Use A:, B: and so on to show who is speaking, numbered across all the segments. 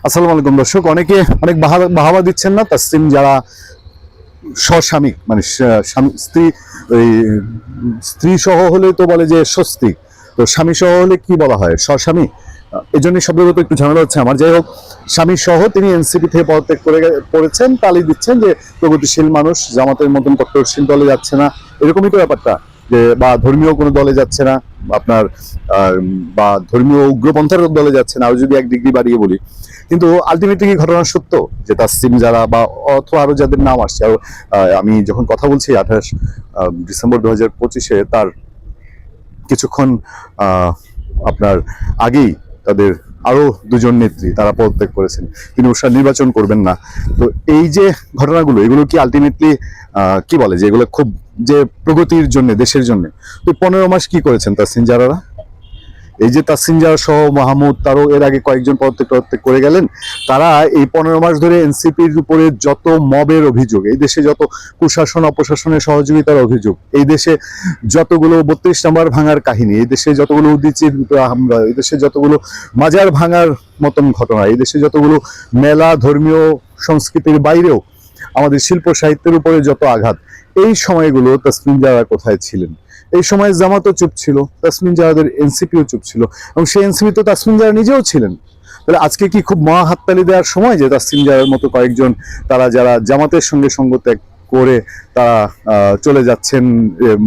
A: আসসালামু আলাইকুম দর্শক, অনেকে অনেক বাহাবা দিচ্ছেন না তাসলিম যারা স্বস্বামী মানে স্বামী স্ত্রী, ওই স্ত্রী সহ হলে তো বলে যে স্বস্তি, তো স্বামী সহ হলে কি বলা হয় স্বস্বামী। এই জন্য শব্দগত একটু ঝামেলা হচ্ছে আমার। যাই হোক, স্বামী সহ তিনি এনসিপি থেকে পদত্যাগ করে পড়েছেন, তালি দিচ্ছেন যে প্রগতিশীল মানুষ, জামাতের মতন কট্টরশীল দলে যাচ্ছে না, এরকমই তো ব্যাপারটা। যে বা ধর্মীয় কোনো দলে যাচ্ছে না আপনার, বা ধর্মীয় উগ্রপন্থার দলে যাচ্ছে না, আর যদি এক ডিগ্রি বাড়িয়ে বলি। কিন্তু আলটিমেটলি কি ঘটনা সত্য যে তাসলিম যারা বা অথবা আরো যাদের নাম আসছে, আর আমি যখন কথা বলছি 28 ডিসেম্বর 2025 তার কিছুক্ষণ আপনার আগেই তাদের আরো দুজন নেত্রী তারা পদত্যাগ করেছেন, তিনি ওসব নির্বাচন করবেন না। তো এই যে ঘটনাগুলো, এগুলো কি আলটিমেটলি কি বলে যে এগুলো খুব যে প্রগতির জন্য, দেশের জন্য। তো 15 মাস কি করেছেন তাসলিম যারারা? এই যে তাসলিম জারা সহ মাহমুদ, তারও এর আগে কয়েকজন পদত্যাগ করে গেলেন। তারা এই 15 মাস ধরে এনসিপির উপরে যত মবের অভিযোগ, এই দেশে যত কুশাসন অপশাসনের সহযোগিতার অভিযোগ, এই দেশে যতগুলো 32 নম্বর ভাঙার কাহিনী, এই দেশে যতগুলো উদীচির হামলা, এই দেশে যতগুলো মাজার ভাঙার মতন ঘটনা, এই দেশে যতগুলো মেলা, ধর্মীয় সংস্কৃতির বাইরেও আমাদের শিল্প সাহিত্যের উপরে যত আঘাত, এই সময়গুলো তাসলিম জারা কোথায় ছিলেন? এই সময় জামাতও চুপ ছিল, তাসলিম জারাদের এনসিপিও চুপ ছিল, এবং সেই এনসিপি তো তাসলিম জারা নিজেও ছিলেন। তাহলে আজকে কি খুব মহা হাততালি দেওয়ার সময় যে তাসলিম জারার মতো কয়েকজন তারা যারা জামাতের সঙ্গে সঙ্গ ত্যাগ করে তারা চলে যাচ্ছেন,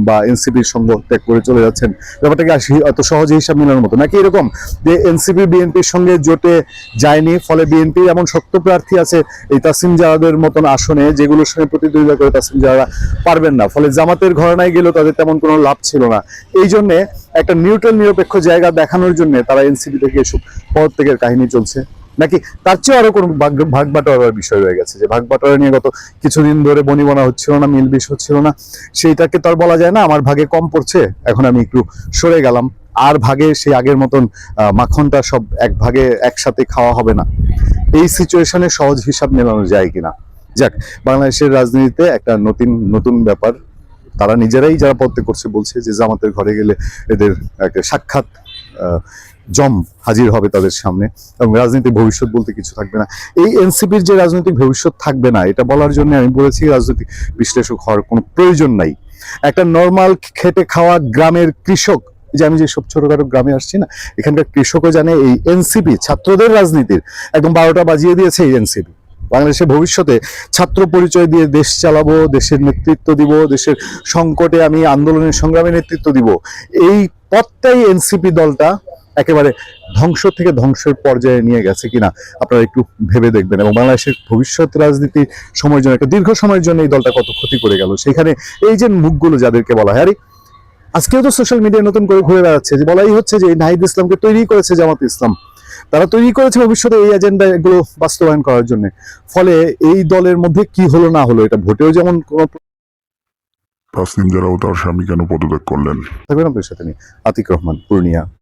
A: বা এনসিপির সঙ্গ ত্যাগ করে চলে যাচ্ছেন, ব্যাপারটাকে এত সহজে হিসাব মেলানোর মতো নাকি? এরকম যে এনসিপি বিএনপির সঙ্গে জোটে যায়নি, ফলে বিএনপি এমন শক্ত প্রার্থী আছে এই তাসলিম জারাদের মতন আসনে, যেগুলোর সঙ্গে প্রতিদ্বন্দ্বিতা করে তাসলিম জারা পারবেন না, ফলে জামাতের ঘরানায় গেলেও তাদের তেমন কোনো লাভ ছিল না। এই জন্য একটা নিউট্রাল নিরপেক্ষ জায়গা দেখানোর জন্য তারা এনসিপি থেকে এসব পদত্যাগের কাহিনী চলছে, নাকি তার চেয়ে আরো কোনো ভাগ বাটোয়ারার বিষয় রয়ে গেছে? যে ভাগ বাটোয়ারা নিয়ে গত কিছুদিন ধরে বনিবনা হচ্ছিল না, মিলবিশ হচ্ছিল না, সেইটাকে তো আর বলা যায় না আমার ভাগে কম পড়ছে, এখন আমি একটু সরে গেলাম, আর ভাগে সেই আগের মতন মাখনটা সব এক ভাগে একসাথে খাওয়া হবে না। এই সিচুয়েশনে সহজ হিসাব মেলানো যায় কিনা? যাক, বাংলাদেশের রাজনীতিতে একটা নতুন নতুন ব্যাপার। তারা নিজেরাই যারা পদত্যাগ করছে বলছে যে জামাতের ঘরে গেলে এদের একটা সাক্ষাৎ জম হাজির হবে তাদের সামনে, এবং রাজনীতির ভবিষ্যৎ বলতে কিছু থাকবে না। এই এনসিপির যে রাজনৈতিক ভবিষ্যৎ থাকবে না, এটা বলার জন্য আমি বলেছি রাজনৈতিক বিশ্লেষক হওয়ার কোনো প্রয়োজন নাই। একটা নর্মাল খেটে খাওয়া গ্রামের কৃষক, যে আমি যে সব ছোটখাটো গ্রামে আসছি না, এখানকার কৃষকও জানে এই এনসিপি ছাত্রদের রাজনীতির একদম 12টা বাজিয়ে দিয়েছে এই এনসিপি। বাংলাদেশের ভবিষ্যতে ছাত্র পরিচয় দিয়ে দেশ চালাবো, দেশের নেতৃত্ব দিব, দেশের সংকটে আমি আন্দোলনের সংগ্রামে নেতৃত্ব দিব, এই পথটাই এনসিপি দলটা একেবারে ধ্বংস থেকে ধ্বংসের পর্যায়ে নিয়ে গেছে কিনা আপনারা একটু ভেবে দেখবেন। এবং বাংলাদেশের ভবিষ্যৎ রাজনীতি সময়ের জন্য, একটা দীর্ঘ সময়ের জন্য এই দলটা কত ক্ষতি করে গেল। সেখানে এই যে মুখগুলো যাদেরকে বলা হয়, আরে আজকেও তো সোশ্যাল মিডিয়ায় নতুন করে ঘুরে বেড়াচ্ছে, যে বলাই হচ্ছে যে নাহিদ ইসলামকে তৈরি করেছে জামাত ইসলাম, তারা তৈরি করেছে ভবিষ্যতে এই এজেন্ডা এগুলো বাস্তবায়ন করার জন্য। ফলে এই দলের মধ্যে কি হলো না হলো, এটা ভোটেও যেমন কোনো
B: তাসলিম জারাও তার স্বামী কেন পদত্যাগ করলেন?
A: থাকবে না। আপনার সাথে নিয়ে আতিক রহমান, পূর্ণিয়া।